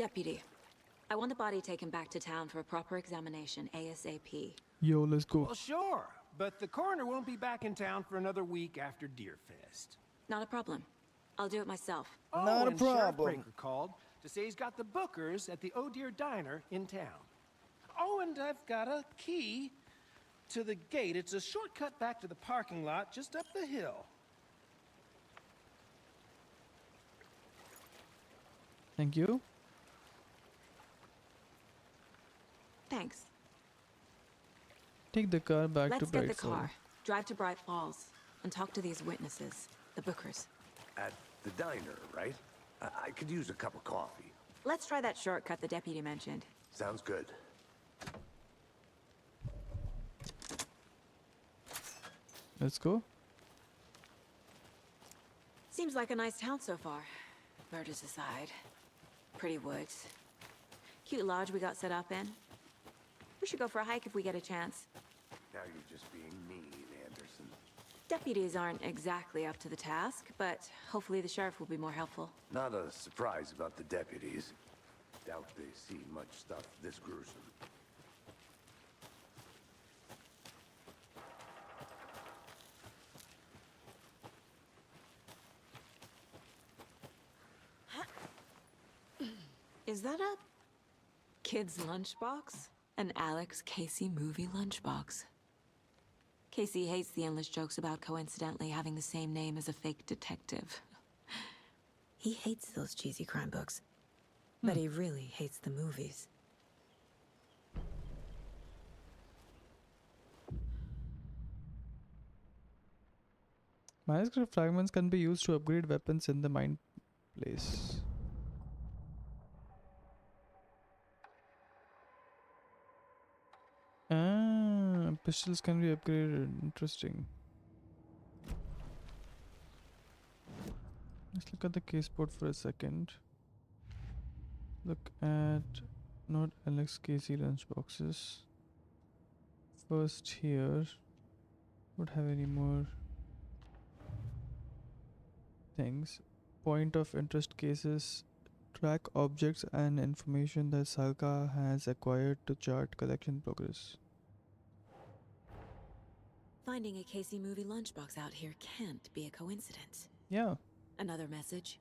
Deputy, I want the body taken back to town for a proper examination, ASAP. Yo, let's go. Well, sure, but the coroner won't be back in town for another week after Deerfest. Not a problem. I'll do it myself. Not a and Sheriff problem. Breaker called to say he's got the bookers at the Oh Deer Diner in town. Oh, and I've got a key to the gate. It's a shortcut back to the parking lot just up the hill. Thank you. Thanks. Take the car back Let's to get the Bright Falls. car, drive to Bright Falls, and talk to these witnesses, the bookers. At the diner, right? I could use a cup of coffee. Let's try that shortcut the deputy mentioned. Sounds good. Let's go. Seems like a nice town so far. Murders aside. Pretty woods. Cute lodge we got set up in. We should go for a hike if we get a chance. Now you're just being mean, Anderson. Deputies aren't exactly up to the task, but hopefully the sheriff will be more helpful. Not a surprise about the deputies. Doubt they see much stuff this gruesome. Is that a kid's lunchbox? An Alex Casey movie lunchbox. Casey hates the endless jokes about coincidentally having the same name as a fake detective. He hates those cheesy crime books, but he really hates the movies. Manuscript fragments can be used to upgrade weapons in the mine place. Ah, pistols can be upgraded. Interesting. Let's look at the caseboard for a second. Look at not Alex Casey lunchboxes. First here. Would have any more things. Point of interest cases. Track objects and information that Salka has acquired to chart collection progress. Finding a Casey movie lunchbox out here can't be a coincidence. Yeah. Another message.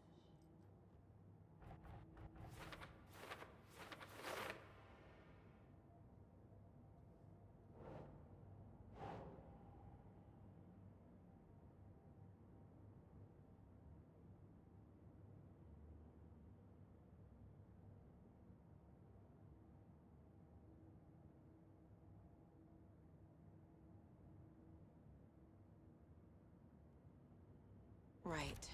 Right.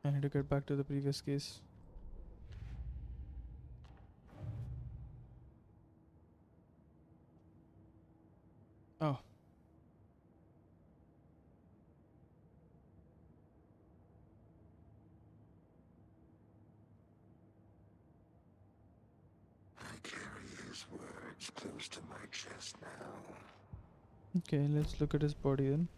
I need to get back to the previous case. Oh. I carry his words close to my chest now. Okay, let's look at his body then.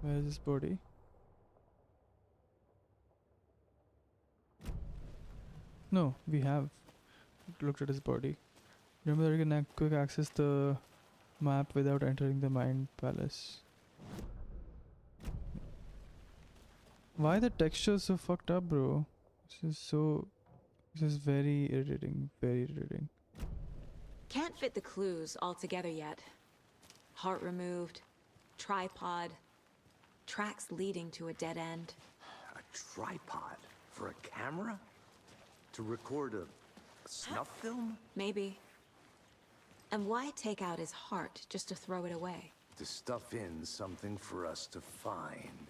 Where is his body? No, we have looked at his body. Remember that you can quick access the map without entering the Mind Palace. Why the texture so fucked up, bro? This is very irritating, very irritating. Can't fit the clues all together yet. Heart removed, tripod, tracks leading to a dead end. A tripod for a camera? To record a snuff film? Maybe. And why take out his heart just to throw it away? To stuff in something for us to find.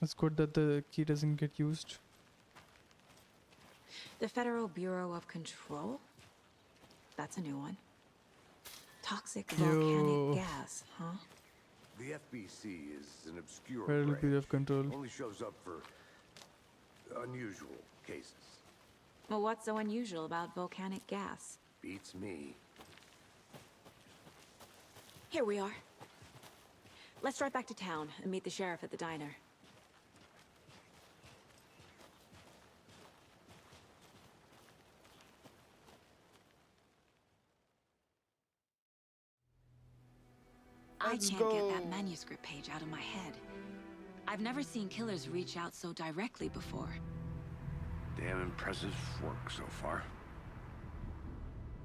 It's good that the key doesn't get used. The Federal Bureau of Control? That's a new one. Toxic volcanic Yo. gas, huh? The FBC is an obscure Federal branch. Bureau of Control. Only shows up for unusual cases. Well, what's so unusual about volcanic gas? Beats me. Here we are. Let's drive back to town and meet the sheriff at the diner. Let's I can't get go. that manuscript page out of my head. I've never seen killers reach out so directly before. Damn impressive work so far.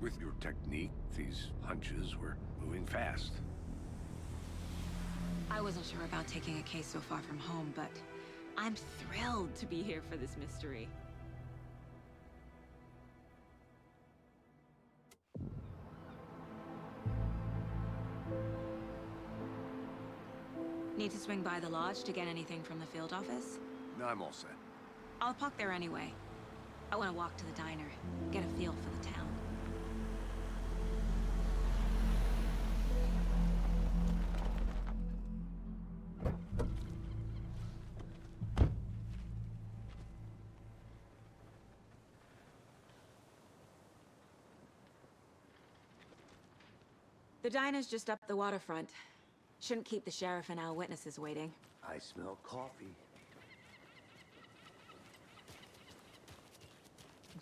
With your technique, these hunches were moving fast. I wasn't sure about taking a case so far from home, but I'm thrilled to be here for this mystery. Need to swing by the lodge to get anything from the field office? No, I'm all set. I'll park there anyway. I want to walk to the diner, get a feel for the town. The diner's just up the waterfront. Shouldn't keep the sheriff and our witnesses waiting. I smell coffee.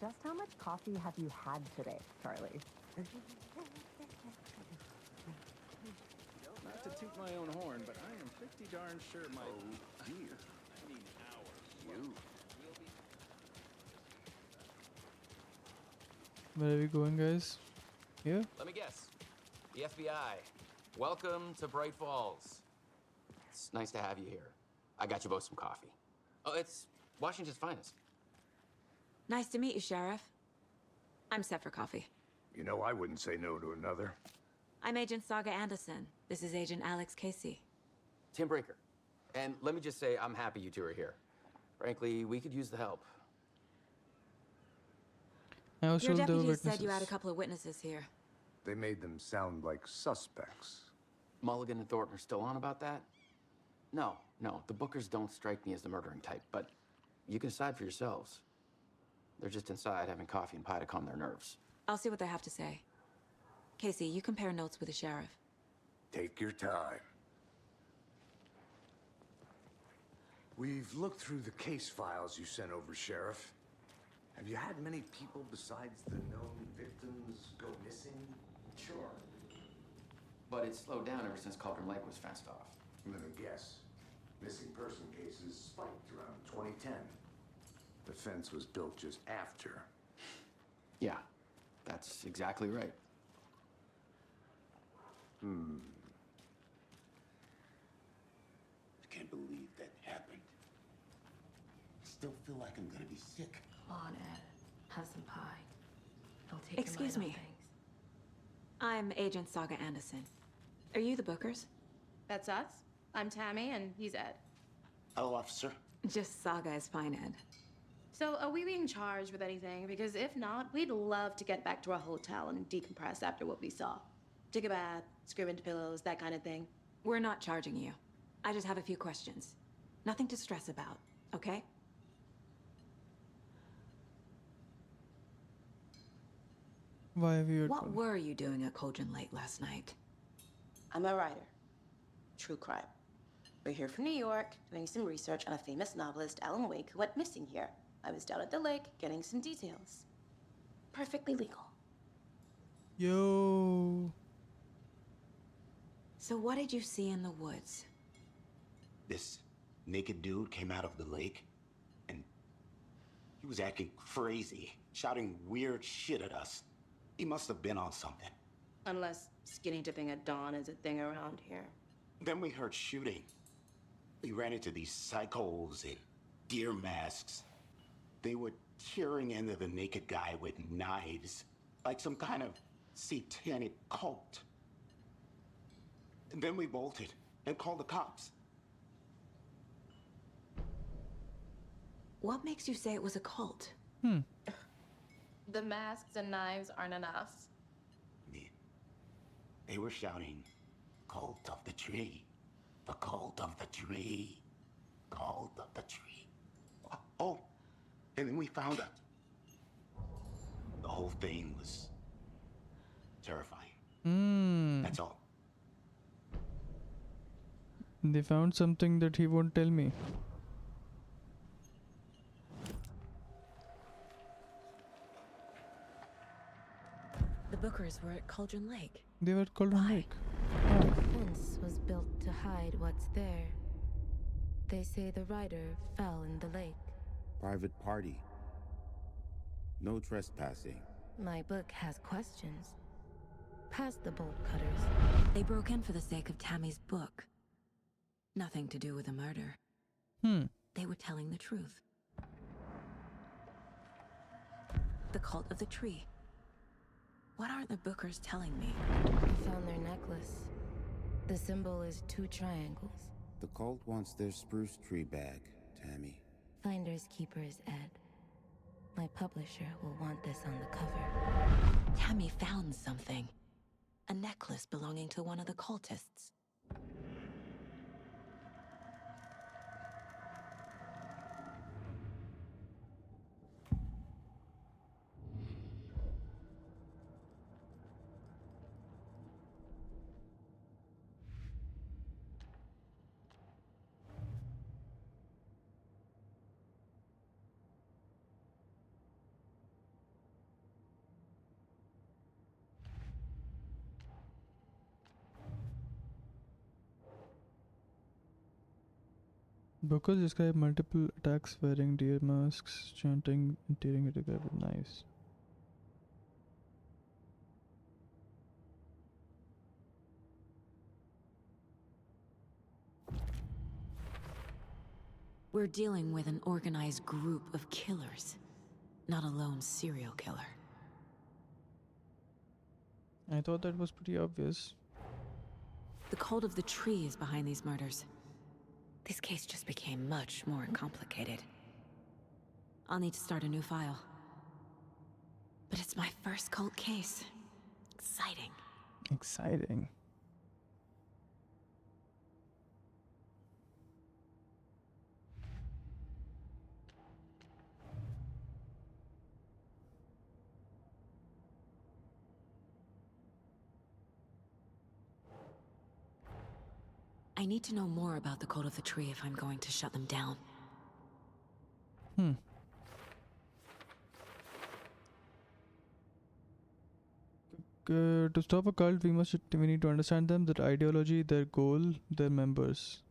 Just how much coffee have you had today, Charlie? Not to toot my own horn, but I am pretty darn sure my... Oh, dear. I mean, hours. You. Where are we going, guys? Here? Let me guess. The FBI. Welcome to Bright Falls. It's nice to have you here. I got you both some coffee. Oh, it's Washington's finest. Nice to meet you, Sheriff. I'm set for coffee. You know, I wouldn't say no to another. I'm Agent Saga Anderson. This is Agent Alex Casey. Tim Brinker. And let me just say, I'm happy you two are here. Frankly, we could use the help. I was Your told there were deputies said you had a witnesses. couple of witnesses here. They made them sound like suspects. Mulligan and Thornton are still on about that? No, the Bookers don't strike me as the murdering type, but you can decide for yourselves. They're just inside having coffee and pie to calm their nerves. I'll see what they have to say. Casey, you compare notes with the sheriff. Take your time. We've looked through the case files you sent over, Sheriff. Have you had many people besides the known victims go missing? Sure. But it's slowed down ever since Cauldron Lake was fenced off. Let me guess. Missing person cases spiked around 2010. The fence was built just after. Yeah, that's exactly right. I can't believe that happened. I still feel like I'm gonna be sick. Come on, Ed. Have some pie. It'll take Excuse your mind me. off things. I'm Agent Saga Anderson. Are you the Bookers? That's us. I'm Tammy, and he's Ed. Hello, officer. Just Saga is fine, Ed. So, are we being charged with anything? Because if not, we'd love to get back to our hotel and decompress after what we saw. Take a bath, scream into pillows, that kind of thing. We're not charging you. I just have a few questions. Nothing to stress about, okay? Why have you? What were you doing at Cauldron Lake last night? I'm a writer. True crime. We're here from New York, doing some research on a famous novelist, Alan Wake, who went missing here. I was down at the lake, getting some details. Perfectly legal. Yo. So what did you see in the woods? This naked dude came out of the lake, and he was acting crazy, shouting weird shit at us. He must have been on something. Unless skinny dipping at dawn is a thing around here. Then we heard shooting. We ran into these psychos in deer masks. They were tearing into the naked guy with knives, like some kind of satanic cult. And then we bolted and called the cops. What makes you say it was a cult? The masks and knives aren't enough. They were shouting, "Cult of the tree, the cult of the tree, cult of the tree." Oh, and then we found out. The whole thing was terrifying. That's all. They found something that he won't tell me. The Bookers were at Cauldron Lake. They were called on lake. The fence was built to hide what's there. They say the rider fell in the lake. Private party. No trespassing. My book has questions. Past the bolt cutters. They broke in for the sake of Tammy's book. Nothing to do with a murder. They were telling the truth. The cult of the tree. What aren't the Bookers telling me? I found their necklace. The symbol is 2 triangles. The cult wants their spruce tree bag, Tammy. Finders keepers, Ed. My publisher will want this on the cover. Tammy found something. A necklace belonging to one of the cultists. Bookers describe multiple attacks wearing deer masks, chanting and tearing it together with knives. We're dealing with an organized group of killers, not a lone serial killer. I thought that was pretty obvious. The cult of the tree is behind these murders. This case just became much more complicated. I'll need to start a new file. But it's my first cult case. Exciting. Exciting. I need to know more about the cult of the tree if I'm going to shut them down. To stop a cult, we need to understand them, their ideology, their goal, their members.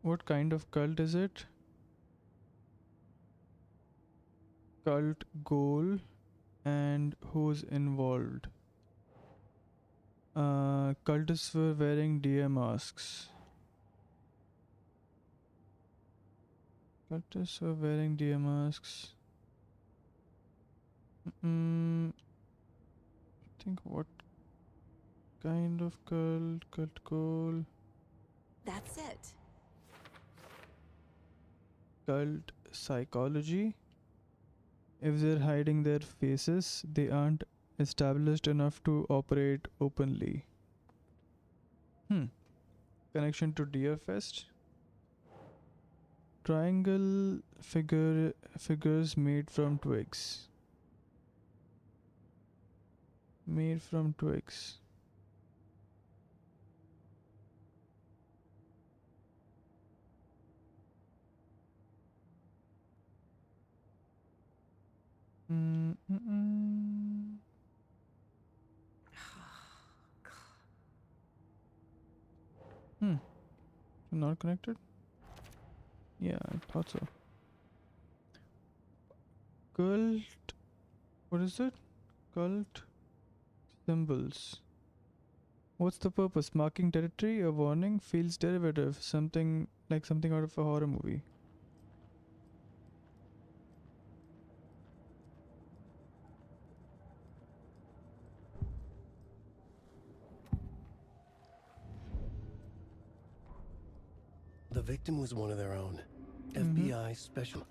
What kind of cult is it? Cult goal and who's involved. Cultists were wearing deer masks. Cultists were wearing deer masks. I think what kind of cult goal? That's it. Cult psychology. If they're hiding their faces, they aren't established enough to operate openly. Connection to Deerfest. Triangle figures made from twigs. Made from twigs. Not connected? Yeah, I thought so. Cult. What is it? Cult symbols. What's the purpose? Marking territory? A warning? Feels derivative. Something out of a horror movie. The victim was one of their own. FBI special.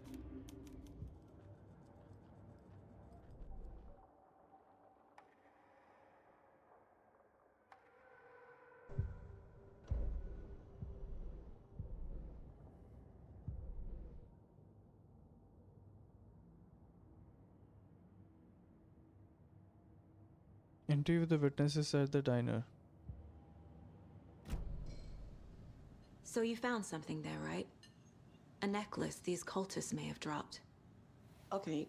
Interview with the witnesses at the diner. So you found something there, right? A necklace these cultists may have dropped. Okay.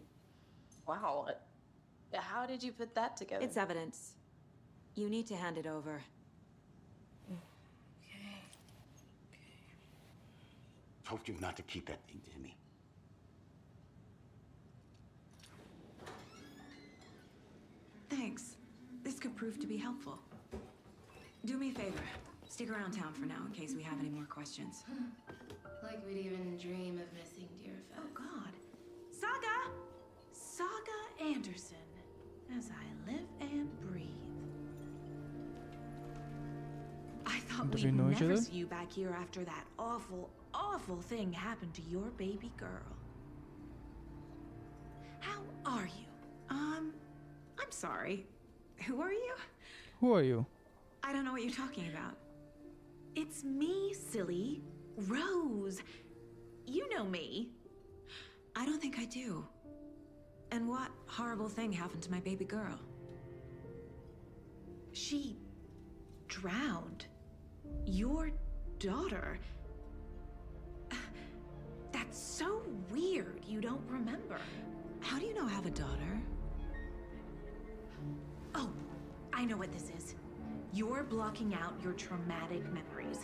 Wow. How did you put that together? It's evidence. You need to hand it over. Told you not to keep that thing to me. Thanks. This could prove to be helpful. Do me a favor. Stick around town for now in case we have any more questions. Like we'd even dream of missing dear Fez. Oh, God. Saga! Saga Anderson. As I live and breathe. I thought Do we we'd know each never other? see you back here after that awful, awful thing happened to your baby girl. How are you? I'm sorry. Who are you? Who are you? I don't know what you're talking about. It's me, silly. Rose. You know me. I don't think I do. And what horrible thing happened to my baby girl? She drowned. Your daughter. That's so weird you don't remember. How do you know I have a daughter? Oh, I know what this is. You're blocking out your traumatic memories.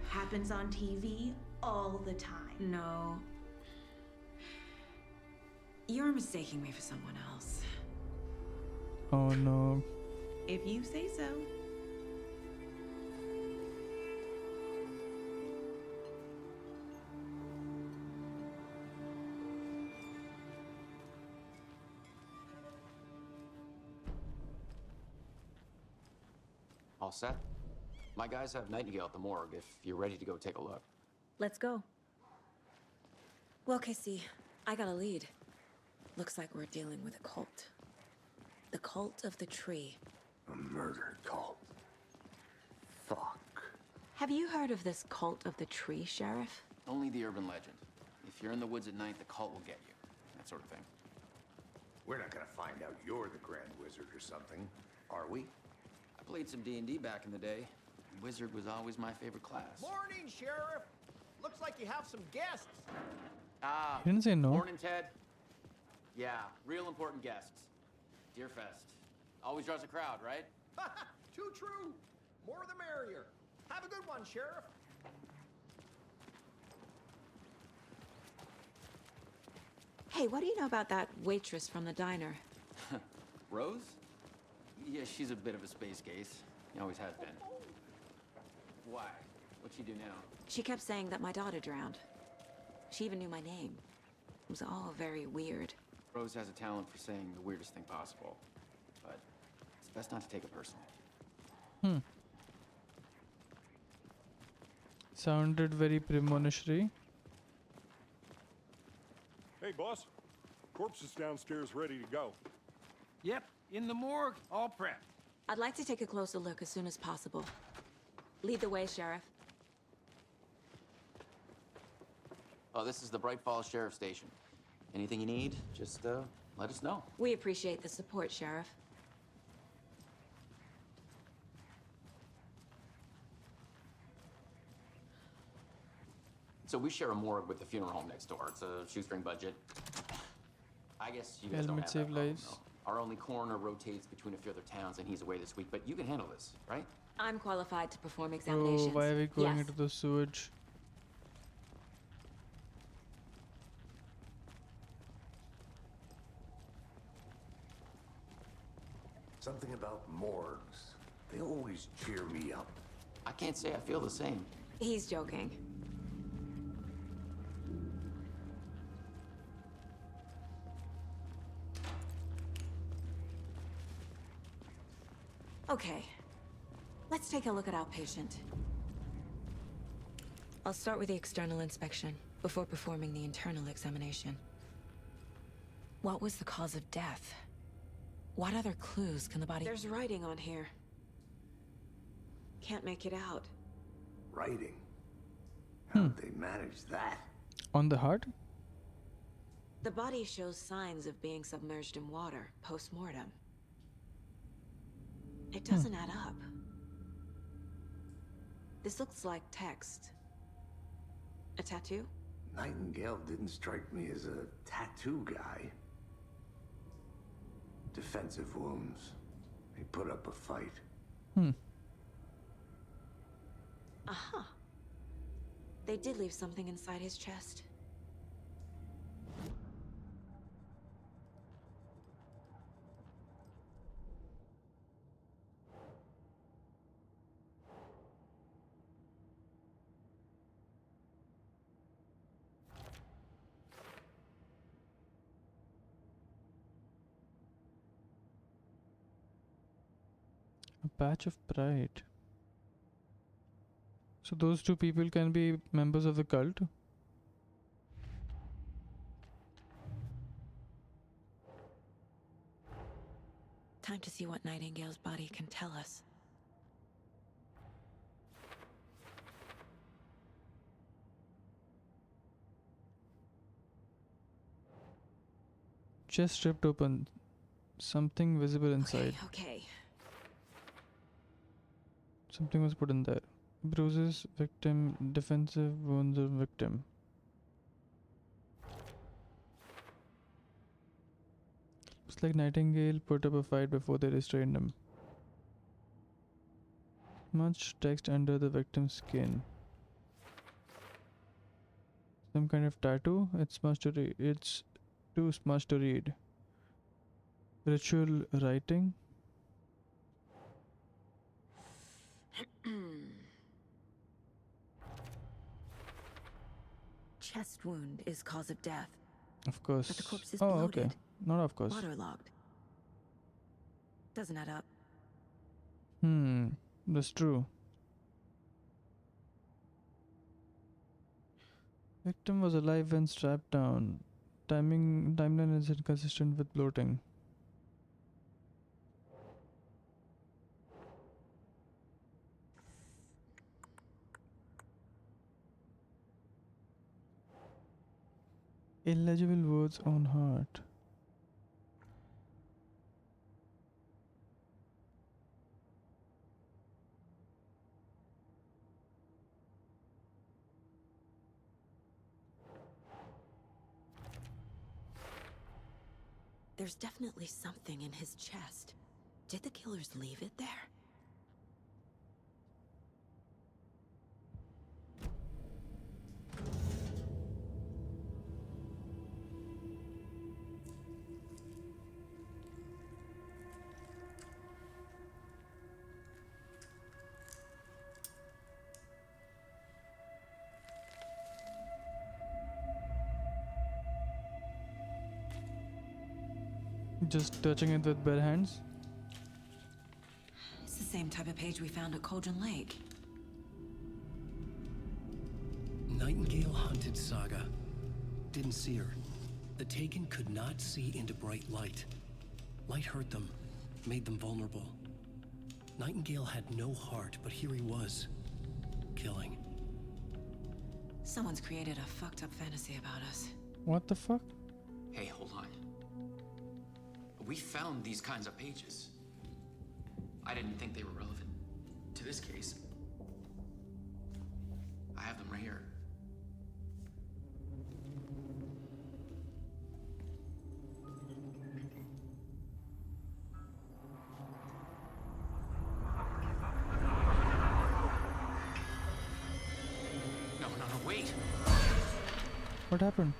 Happens on TV all the time. No. You're mistaking me for someone else. Oh no. If you say so. All set? My guys have Nightingale at the morgue if you're ready to go take a look. Let's go. Well, Casey, I got a lead. Looks like we're dealing with a cult. The cult of the tree. A murder cult. Fuck. Have you heard of this cult of the tree, Sheriff? Only the urban legend. If you're in the woods at night, the cult will get you. That sort of thing. We're not gonna find out you're the Grand Wizard or something, are we? I played some D&D back in the day. Wizard was always my favorite class. Morning, Sheriff. Looks like you have some guests. Ah, He didn't say no. Morning, Ted. Yeah, real important guests. Deerfest. Always draws a crowd, right? Too true. More the merrier. Have a good one, Sheriff. Hey, what do you know about that waitress from the diner? Rose? Yeah, she's a bit of a space case. She always has been. Why? What'd she do now? She kept saying that my daughter drowned. She even knew my name. It was all very weird. Rose has a talent for saying the weirdest thing possible. But it's best not to take it personally. Sounded very premonitory. Hey, boss. Corpse is downstairs ready to go. Yep, in the morgue, all prepped. I'd like to take a closer look as soon as possible. Lead the way, Sheriff. Oh, this is the Bright Falls Sheriff Station. Anything you need, just let us know. We appreciate the support, Sheriff. So we share a morgue with the funeral home next door. It's a shoestring budget. I guess you guys don't Helmet have save that problem, lives. though. Our only coroner rotates between a few other towns, and he's away this week. But you can handle this, right? I'm qualified to perform Oh, examinations. why are we going Yes. into the sewage? Something about morgues. They always cheer me up. I can't say I feel the same. He's joking. Okay. Let's take a look at our patient. I'll start with the external inspection before performing the internal examination. What was the cause of death? What other clues can the body... There's writing on here. Can't make it out. Writing. How'd they manage that? On the heart? The body shows signs of being submerged in water post-mortem. It doesn't add up. This looks like text. A tattoo? Nightingale didn't strike me as a tattoo guy. Defensive wounds. He put up a fight. Aha. They did leave something inside his chest. A patch of pride. So those two people can be members of the cult? Time to see what Nightingale's body can tell us. Chest ripped open. Something visible inside. Okay. Something was put in there. Bruises, victim, defensive wounds of victim. Looks like Nightingale put up a fight before they restrained him. Much text under the victim's skin. Some kind of tattoo? It's much to read. It's too much to read. Ritual writing? Chest wound is cause of death. Of course. But the corpse is oh, bloated. okay. Not of course. Waterlogged. Doesn't add up. That's true. Victim was alive when strapped down. Timeline is inconsistent with bloating. Illegible words on heart. There's definitely something in his chest. Did the killers leave it there? Just touching it with bare hands? It's the same type of page we found at Cauldron Lake. Nightingale hunted Saga. Didn't see her. The Taken could not see into bright light. Light hurt them, made them vulnerable. Nightingale had no heart, but here he was, killing. Someone's created a fucked up fantasy about us. What the fuck? Hey, hold on. We found these kinds of pages. I didn't think they were relevant to this case. I have them right here. No, wait. What happened?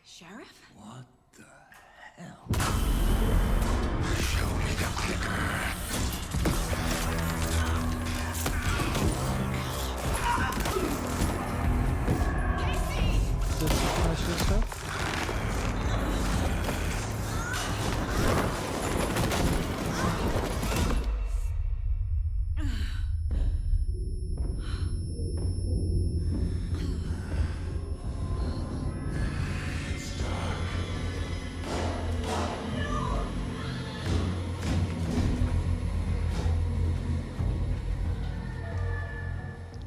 Sheriff? What the hell? Show me the clicker. This is stuff?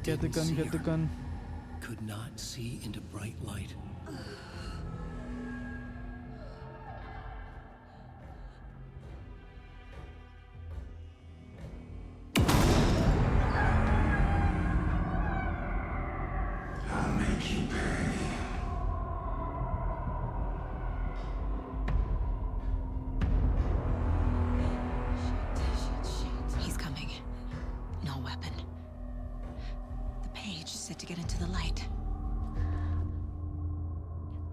Get the gun, get the gun. Could not see into bright light.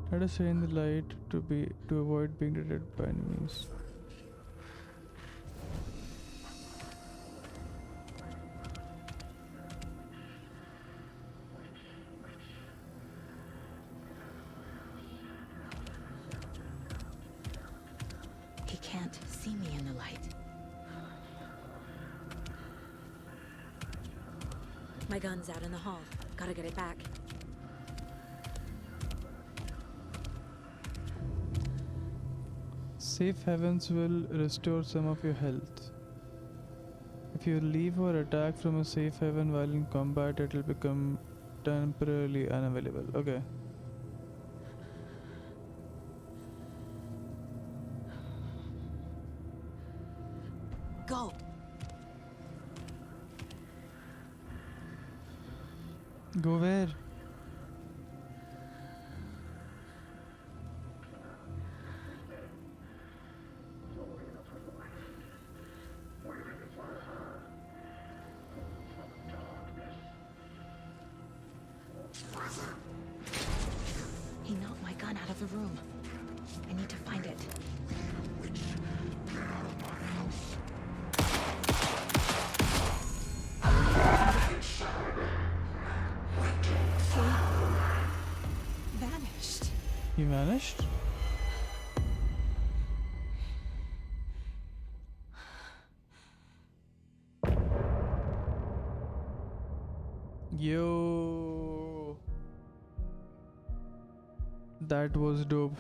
Let us stay in the light to avoid being detected by enemies. He can't see me in the light. My gun's out in the hall. Gotta get it back. Safe havens will restore some of your health. If you leave or attack from a safe haven while in combat, it will become temporarily unavailable. Okay. Go! Go where? He knocked my gun out of the room. I need to find it. He vanished. He vanished? Yo, that was dope.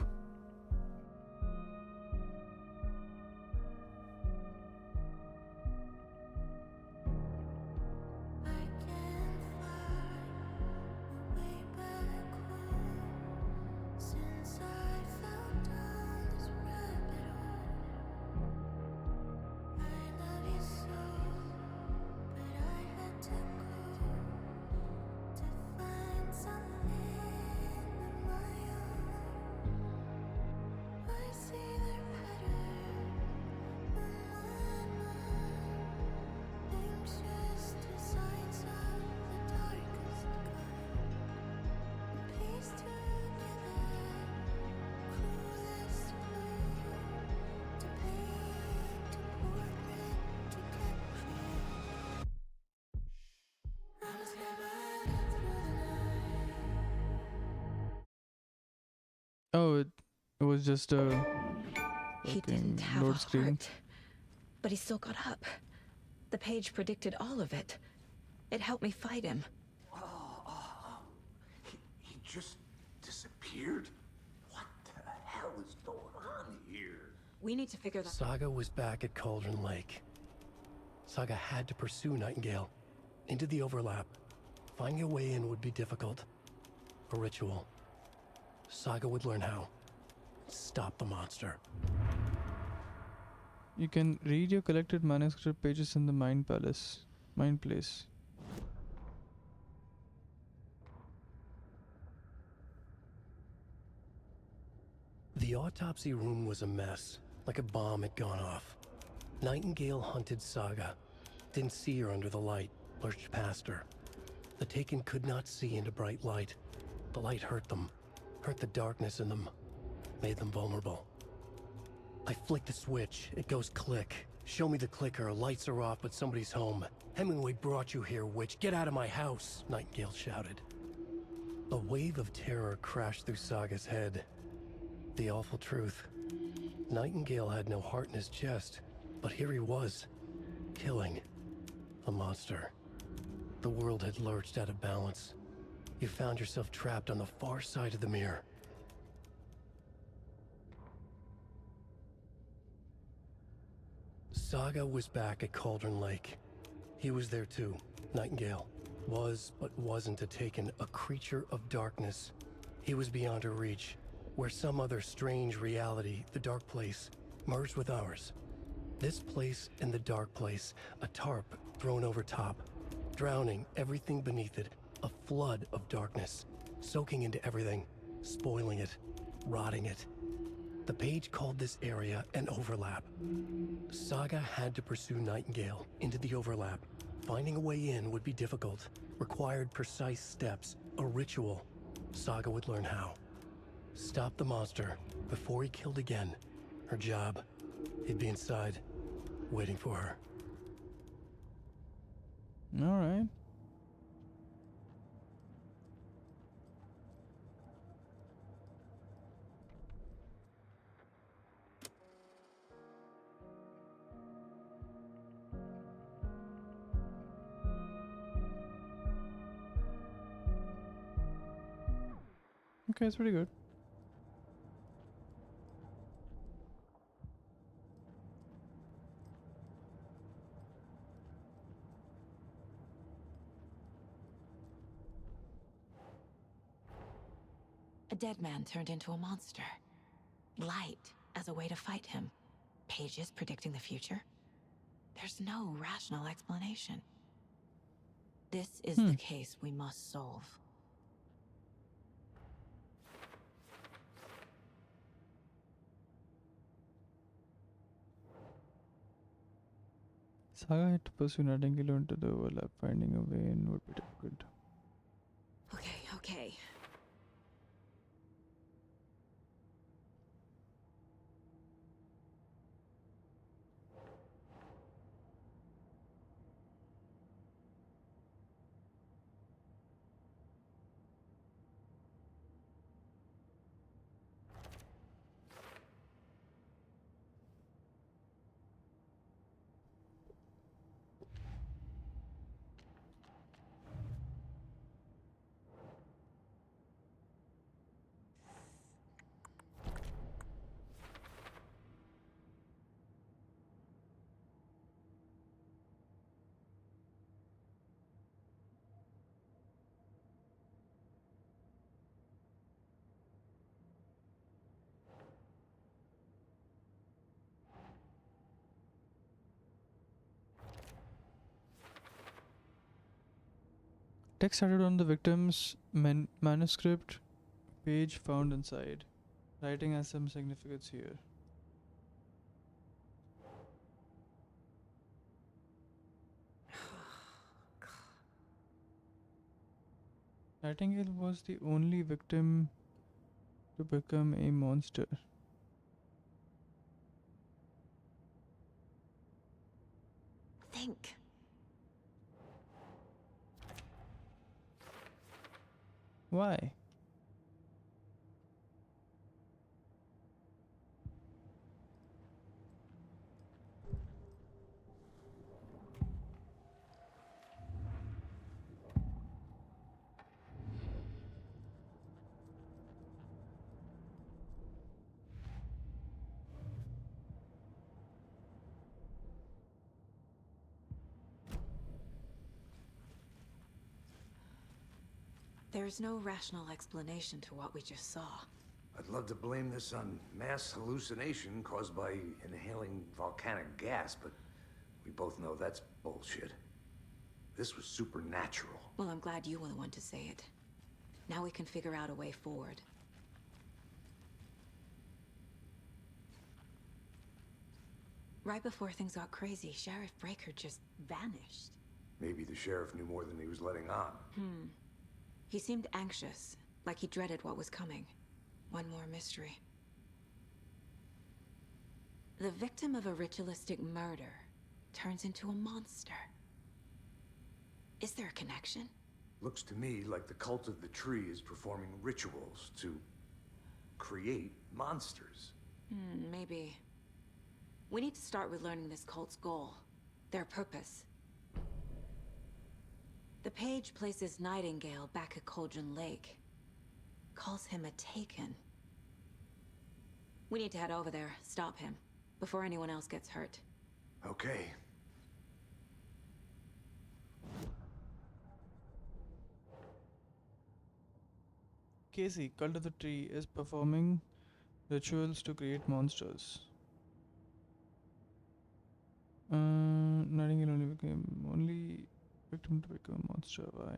Oh, it was just a He didn't have a heart, but he still got up. The page predicted all of it. It helped me fight him. He just disappeared? What the hell is going on here? We need to figure that out. Saga was back at Cauldron Lake. Saga had to pursue Nightingale into the overlap. Finding a way in would be difficult. A ritual. Saga would learn how. Stop the monster. You can read your collected manuscript pages in the Mind Place. The autopsy room was a mess, like a bomb had gone off. Nightingale hunted Saga. Didn't see her under the light, lurched past her. The Taken could not see into bright light. The light hurt them, hurt the darkness in them, made them vulnerable. I flick the switch, it goes click. Show me the clicker, lights are off, but somebody's home. Hemingway brought you here, witch. Get out of my house, Nightingale shouted. A wave of terror crashed through Saga's head. The awful truth. Nightingale had no heart in his chest, but here he was, killing a monster. The world had lurched out of balance. You found yourself trapped on the far side of the mirror. Saga was back at Cauldron Lake. He was there too, Nightingale. Was, but wasn't a Taken, a creature of darkness. He was beyond her reach, where some other strange reality, the dark place, merged with ours. This place and the dark place, a tarp thrown over top, drowning everything beneath it, a flood of darkness, soaking into everything, spoiling it, rotting it. The page called this area an overlap. Saga had to pursue Nightingale into the overlap. Finding a way in would be difficult, required precise steps, a ritual. Saga would learn how. Stop the monster before he killed again. Her job, he'd be inside, waiting for her. All right. Okay, it's pretty good. A dead man turned into a monster. Light as a way to fight him. Pages predicting the future. There's no rational explanation. This is the case we must solve. Saga had to pursue Nightingale into the overlap. Finding a way in would be difficult. Okay. Text added on the victim's manuscript page found inside. Writing has some significance here. Nightingale was the only victim to become a monster. Think. Why? There's no rational explanation to what we just saw. I'd love to blame this on mass hallucination caused by inhaling volcanic gas, but we both know that's bullshit. This was supernatural. Well, I'm glad you were the one to say it. Now we can figure out a way forward. Right before things got crazy, Sheriff Breaker just vanished. Maybe the sheriff knew more than he was letting on. He seemed anxious, like he dreaded what was coming. One more mystery. The victim of a ritualistic murder turns into a monster. Is there a connection? Looks to me like the cult of the tree is performing rituals to create monsters. Maybe. We need to start with learning this cult's goal, their purpose. The page places Nightingale back at Cauldron Lake. Calls him a Taken. We need to head over there, stop him, before anyone else gets hurt. Okay. Casey, Cult of the Tree, is performing rituals to create monsters. Nightingale only victim to become a monster. Why?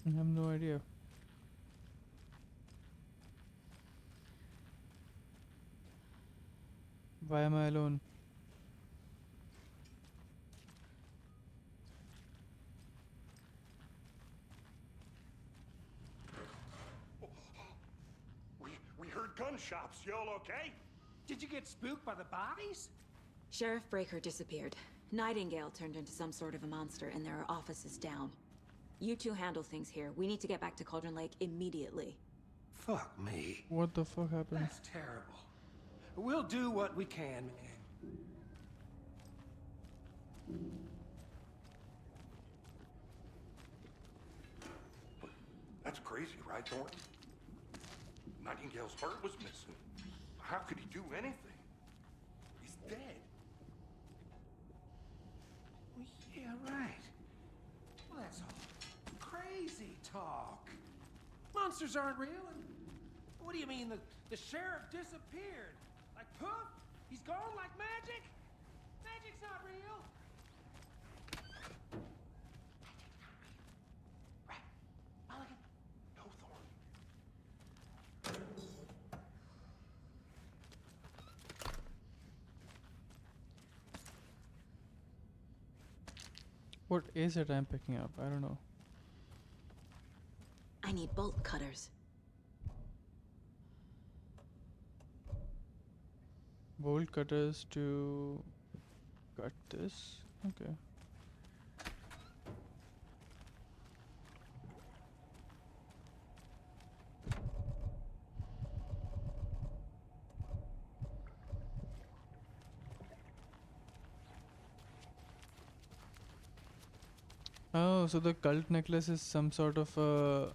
I have no idea. Why am I alone? We heard gunshots. Y'all okay? Did you get spooked by the bodies? Sheriff Breaker disappeared. Nightingale turned into some sort of a monster, and there are offices down. You two handle things here. We need to get back to Cauldron Lake immediately. Fuck me. What the fuck happened? That's terrible. We'll do what we can, man. That's crazy, right, Thornton? Nightingale's heart was missing. How could he do anything? He's dead. Well, yeah, right. Well, that's all crazy talk. Monsters aren't real. And what do you mean the sheriff disappeared? Like poof? He's gone like magic? Magic's not real. Right. Mulligan? No, Thornton. What is it I'm picking up? I don't know. I need bolt cutters. Bolt cutters to cut this. Okay. Oh, so the cult necklace is some sort of a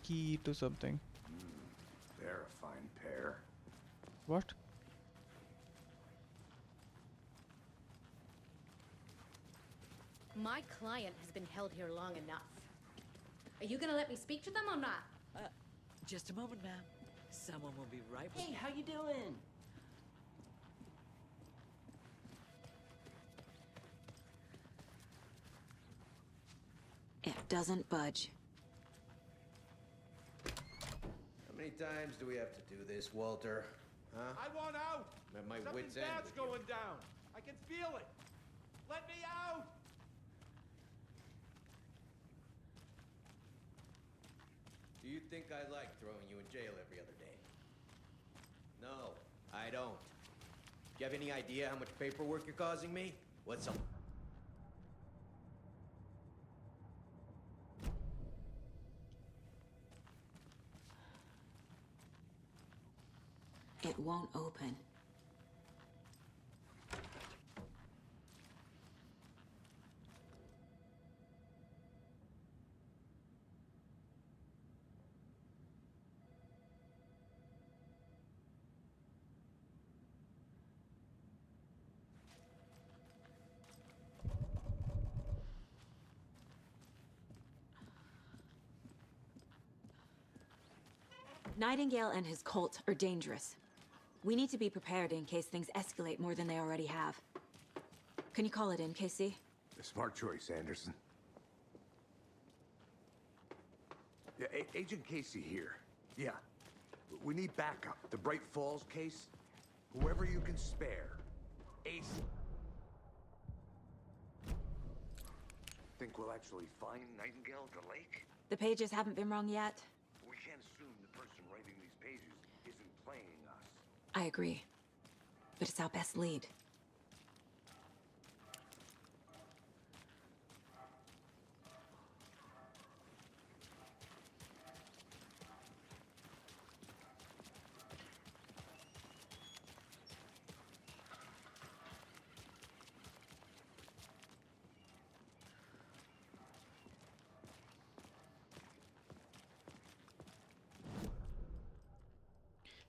key to something. They're a fine pair. What? My client has been held here long enough. Are you gonna let me speak to them or not? Just a moment, ma'am. Someone will be right with Hey, you. how you doing? It doesn't budge. How many times do we have to do this, Walter? Huh? I want out! I'm at my Something wit's end bad's with you. going down. I can feel it. Let me out! Do you think I like throwing you in jail every other day? No, I don't. Do you have any idea how much paperwork you're causing me? What's up? It won't open. Nightingale and his cult are dangerous. We need to be prepared in case things escalate more than they already have. Can you call it in, Casey? A smart choice, Anderson. Yeah, Agent Casey here. Yeah. We need backup. The Bright Falls case. Whoever you can spare. Ace. Think we'll actually find Nightingale at the lake? The pages haven't been wrong yet. We can't assume the person writing these pages isn't playing us. I agree. But it's our best lead.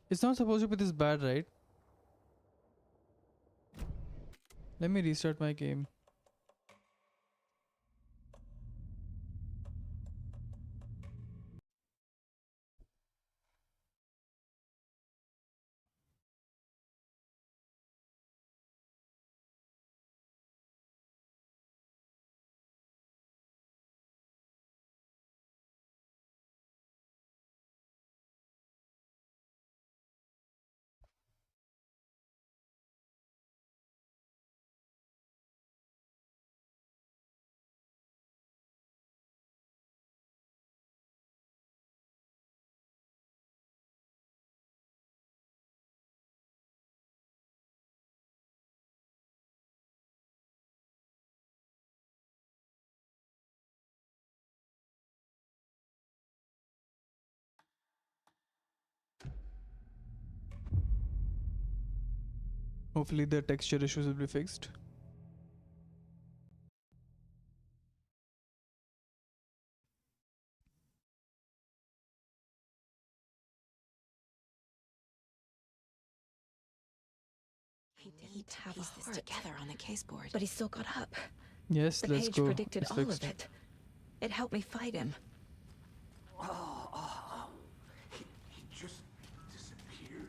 It's not supposed to be this bad, right? Let me restart my game. Hopefully the texture issues will be fixed. He didn't piece this together on the caseboard. But he still got up. Yes, The let's page go. predicted It's all fixed. of it. It helped me fight him. He just disappeared.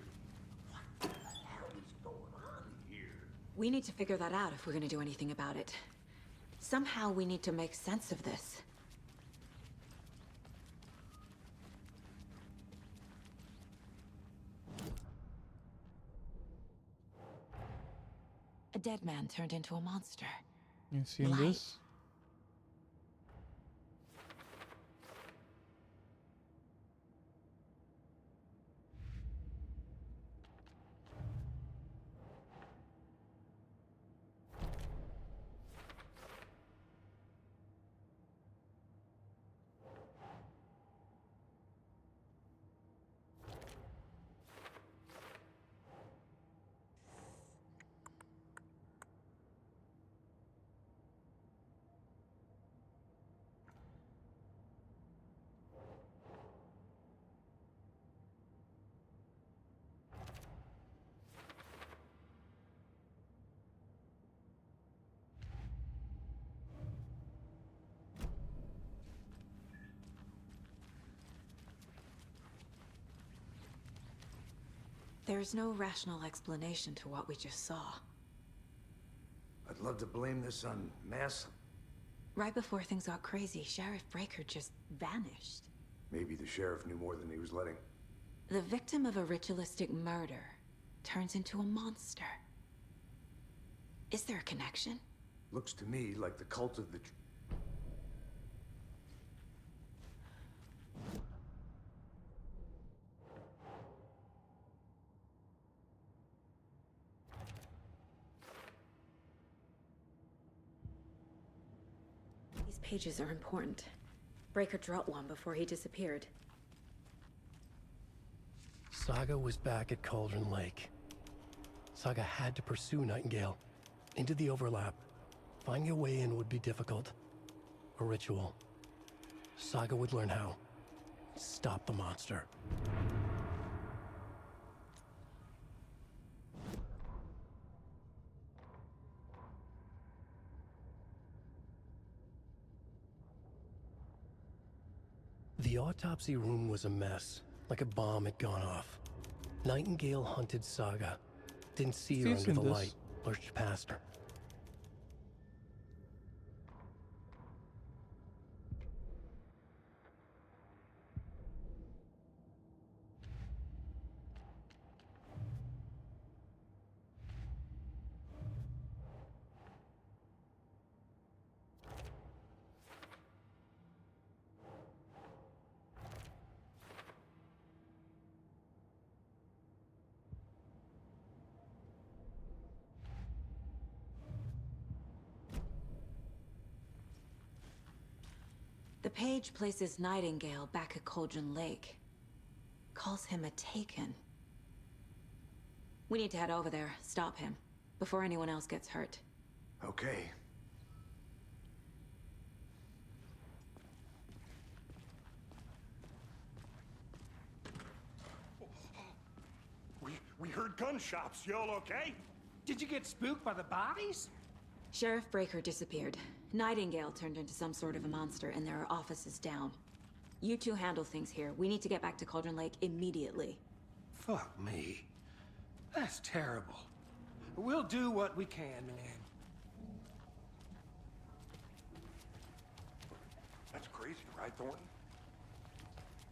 What the hell is going on here? We need to figure that out if we're gonna do anything about it. Somehow we need to make sense of this. A dead man turned into a monster. You seen Light. this? There's no rational explanation to what we just saw. I'd love to blame this on mass. Right before things got crazy, Sheriff Breaker just vanished. Maybe the sheriff knew more than he was letting. The victim of a ritualistic murder turns into a monster. Is there a connection? Looks to me like the cult of the... These pages are important. Breaker dropped one before he disappeared. Saga was back at Cauldron Lake. Saga had to pursue Nightingale into the overlap. Finding a way in would be difficult. A ritual. Saga would learn how. Stop the monster. The autopsy room was a mess, like a bomb had gone off. Nightingale hunted Saga. Didn't see her under the light, lurched past her. The page places Nightingale back at Cauldron Lake. Calls him a Taken. We need to head over there, stop him, before anyone else gets hurt. Okay. We heard gunshots. Y'all okay? Did you get spooked by the bodies? Sheriff Breaker disappeared. Nightingale turned into some sort of a monster, and there are offices down. You two handle things here. We need to get back to Cauldron Lake immediately. Fuck me. That's terrible. We'll do what we can, man. That's crazy, right, Thornton?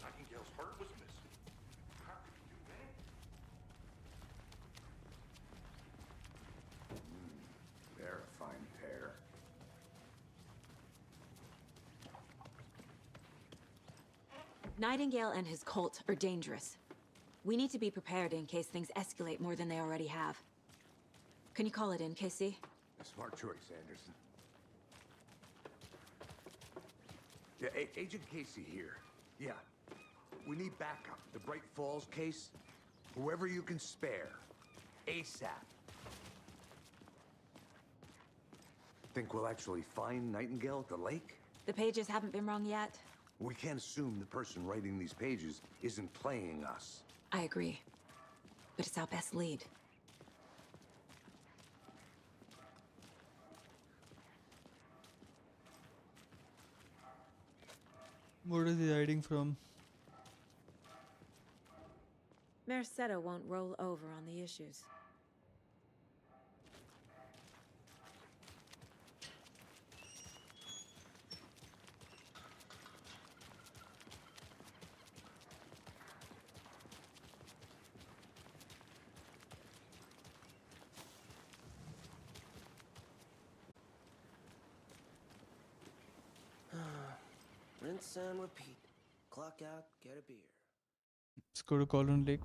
Nightingale's heart was missing. How could he do that? They're a fine pair. Nightingale and his cult are dangerous. We need to be prepared in case things escalate more than they already have. Can you call it in, Casey? A smart choice, Anderson. Yeah, Agent Casey here. Yeah. We need backup. The Bright Falls case. Whoever you can spare. ASAP. Think we'll actually find Nightingale at the lake? The pages haven't been wrong yet. We can't assume the person writing these pages isn't playing us. I agree. But it's our best lead. What is he hiding from? Mercado won't roll over on the issues. Rinse and repeat. Clock out, get a beer. Let's go to Colin Lake.